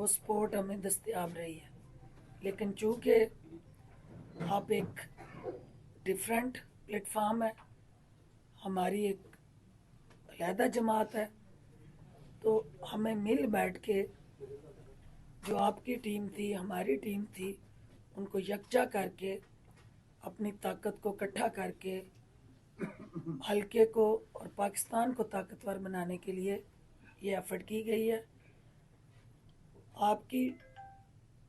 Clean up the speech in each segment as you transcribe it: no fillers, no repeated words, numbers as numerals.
वो सपोर्ट हमें दस्तयाब रही है। लेकिन चूँकि आप एक डिफरेंट प्लेटफार्म है, हमारी एक अलहदा जमात है, तो हमें मिल बैठ के जो आपकी टीम थी, हमारी टीम थी, उनको यकजा करके अपनी ताकत को इकट्ठा करके हल्के को और पाकिस्तान को ताकतवर बनाने के लिए ये एफर्ट की गई है। आपकी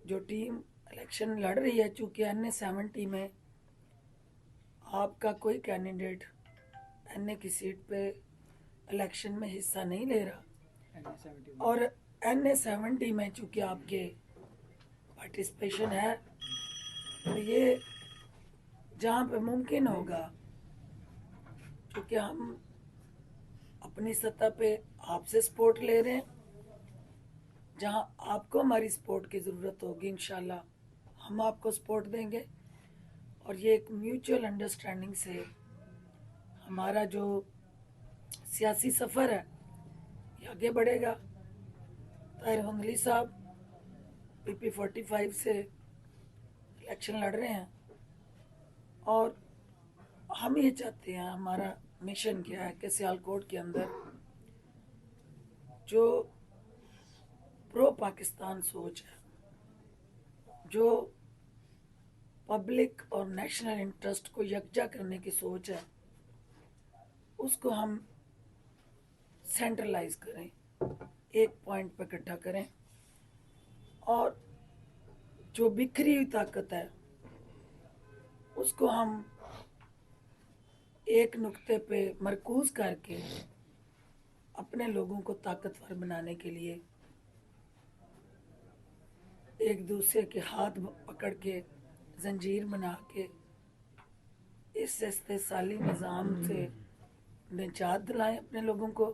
जो टीम इलेक्शन लड़ रही है, चूँकि NA-70 में आपका कोई कैंडिडेट NA की सीट पे इलेक्शन में हिस्सा नहीं ले रहा, और NA-70 में चूँकि आपके पार्टिसिपेशन है, तो ये जहाँ पे मुमकिन होगा, क्योंकि हम अपनी सतह पे आपसे सपोर्ट ले रहे हैं, जहाँ आपको हमारी सपोर्ट की ज़रूरत होगी इंशाल्लाह हम आपको सपोर्ट देंगे। और ये एक म्यूचुअल अंडरस्टैंडिंग से हमारा जो सियासी सफ़र है ये आगे बढ़ेगा। ताहिर हुंदली साहब PP-45 से इलेक्शन लड़ रहे हैं, और हम ये चाहते हैं, हमारा मिशन क्या है कि सियालकोट के अंदर जो प्रो पाकिस्तान सोच है, जो पब्लिक और नेशनल इंटरेस्ट को यकजा करने की सोच है, उसको हम सेंट्रलाइज करें, एक पॉइंट पर इकट्ठा करें, और जो बिखरी हुई ताकत है उसको हम एक नुक्ते पे मरकूज करके अपने लोगों को ताकतवर बनाने के लिए एक दूसरे के हाथ पकड़ के जंजीर बना के इस इस्तेसाली निज़ाम से निजात दिलाएं अपने लोगों को।